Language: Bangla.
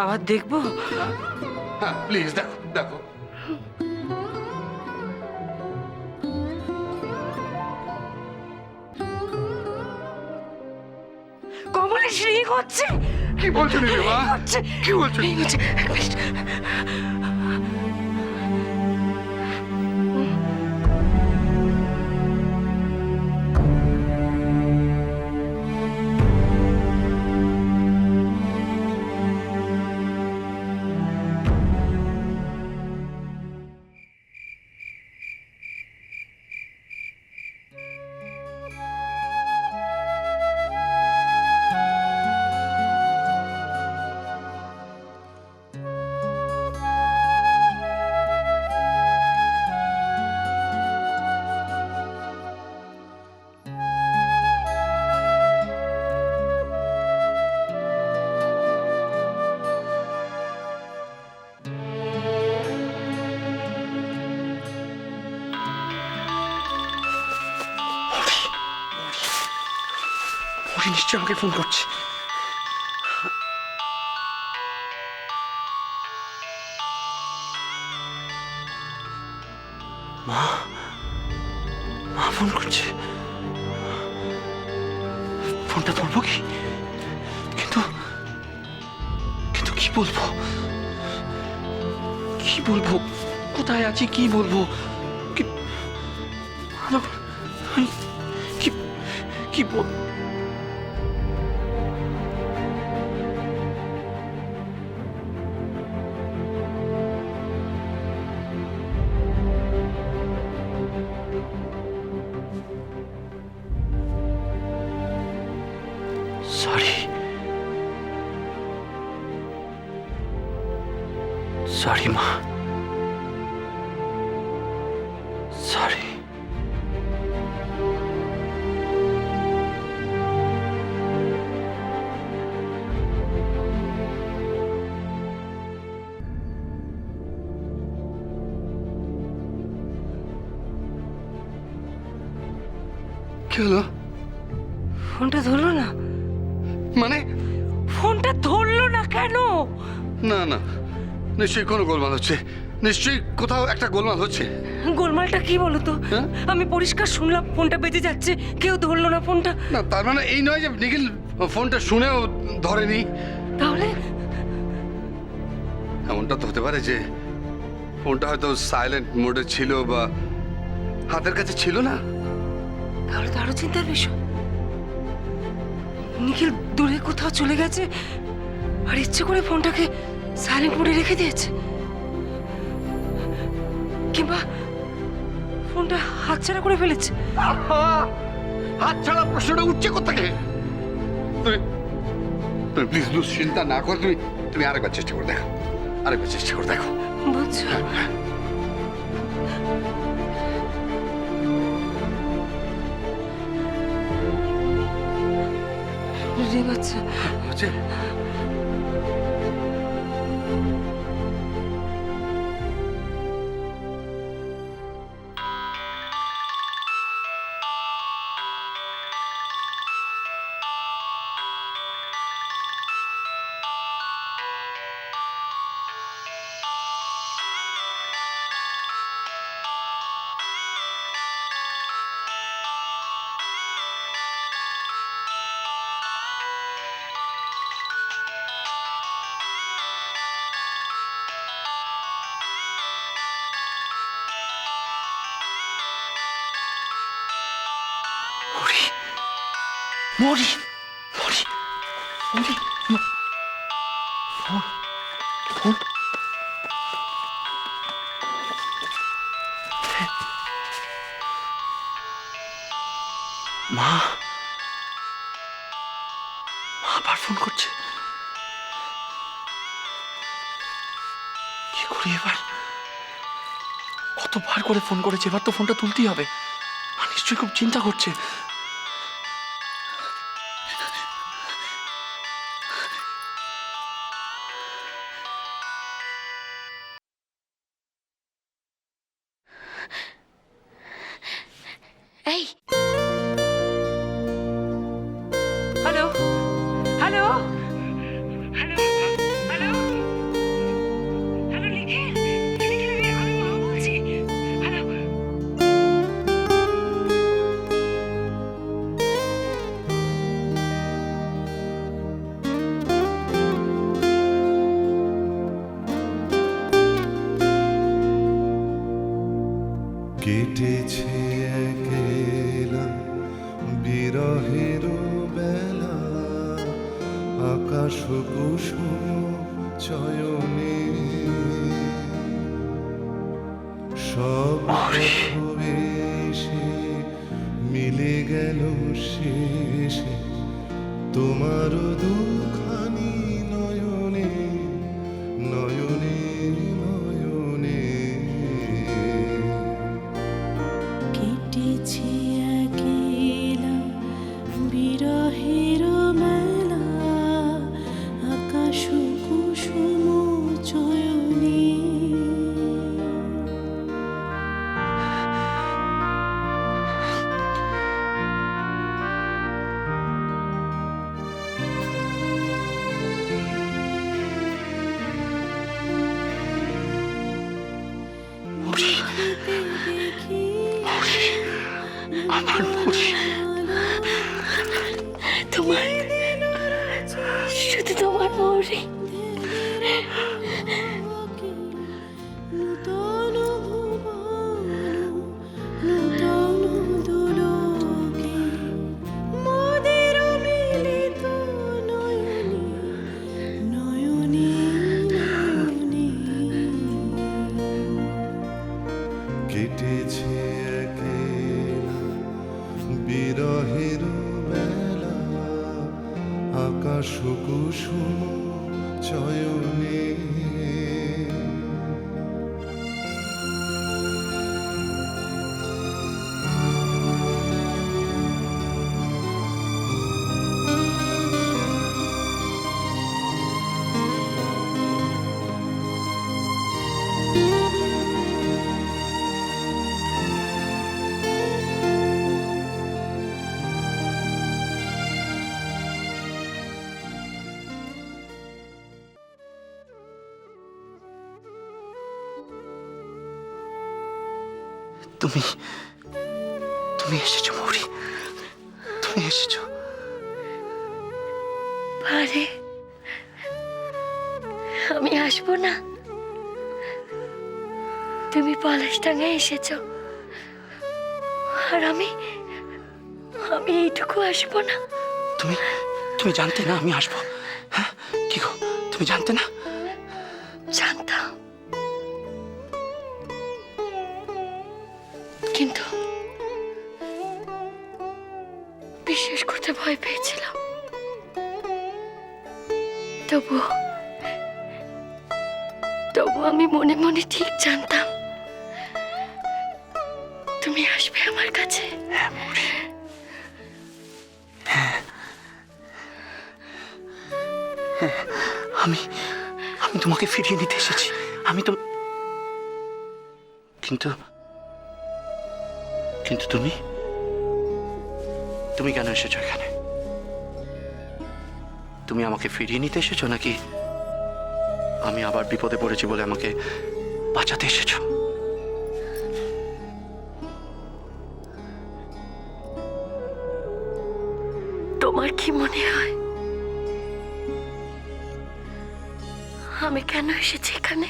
আবার দেখবো? হ্যাঁ প্লিজ দেখো দেখো। কমলেশ রিং হচ্ছে। কি বলছো নীলিমা? হচ্ছে। কি বলছো? রিং হচ্ছে। ওরে নিশ্চয়ই আমাকে ফোন করছে। মা, মা ফোন করছে। ফোনটা ধরবো কি? কিন্তু কিন্তু কি বলবো? কি বলবো? কোথায় আছি কি বলবো? আমি কি কি বল সরি সরি মা, সরি। কি হলো? ফোনটা ধরলো না। মানে? ফোনটা ধরলো না কেন? না না, নিশ্চয়ই কোনো গোলমাল হচ্ছে, নিশ্চয়ই কোথাও একটা গোলমাল হচ্ছে। গোলমালটা কি বলো তো? হ্যাঁ? আমি পরিষ্কার শুনলাম ফোনটা বেজে যাচ্ছে, কেউ ধরলো না ফোনটা। না তার মানে এই নয় যে নিখিল ফোনটা শুনেও ধরেনি। তাহলে এমনটা তো হতে পারে যে ফোনটা হয়তো সাইলেন্ট মোডে ছিল বা হাতের কাছে ছিল না। তাহলে তো আরো চিন্তার বিষয়। নিখিল দূরে কোথাও চলে গেছে আর ইচ্ছে করে ফোনটাকে সাইলেন্ট মোডে রেখে দিয়েছে, কিংবা ফোনটা হাতছাড়া করে ফেলেছে। হাত ছাড়া প্রশ্নটা উঠছে কোথেকে? তুমি তুমি প্লিজ চিন্তা না করে তুমি আরেকবার চেষ্টা করে দেখো, আরেকবার চেষ্টা করে দেখো। বুঝছো? রিং হচ্ছে। হচ্ছে? মরি মরি মরি মরি ফোন ফোন মা, মা আবার ফোন করছে। কি করি এবার? কতবার করে ফোন করেছে, এবার তো ফোনটা তুলতেই হবে। মা নিশ্চয়ই খুব চিন্তা করছে। এই হ্যালো হ্যালো হ্যালো হ্যালো কেটেছে একেলা বিরহের বেলা আকাশ কুসুম চয়নে সব এসে মিলে গেল শেষে তোমার দুখানি নয়নে নয়নে নয়নে কেটেছে একেলা বিরহের মেলা আকাশ কুসুম চয়নে আমার মুড়ি, তোমার শুধু তোমার মৌরি নূতন ভুবন নূতন দুলোকে মোদের মিলিত নয়নে নয়নে নয়নে কেটেছে একেলা বিরহের বেলা আকাশ কুসুম চয়নে তুমি তুমি এসেছো মৌরি, তুমি এসেছো। পারে আমি আসবো না? তুমি পলাশডাঙ্গায় এসেছো আর আমি আমি এইটুকু আসবো না? তুমি তুমি জানতে না আমি আসবো? হ্যাঁ কি গো, তুমি জানতে না? জানতাম, কিন্তু বিশ্বাস করতে ভয় পেয়েছিলাম। তবু আমি মনে মনে ঠিক জানতাম তুমি আসবে আমার কাছে। হ্যাঁ মৌরি, হ্যাঁ হ্যাঁ, আমি তোমাকে ফিরিয়ে নিতে এসেছি। আমি তো কিন্তু কিন্তু তুমি কেন এসেছো এখানে? তুমি আমাকে ফিরিয়ে নিতে এসেছো নাকি আমি আবার বিপদে পড়েছি বলে আমাকে বাঁচাতে এসেছো? তোমার কি মনে হয় আমি কেন এসেছি এখানে?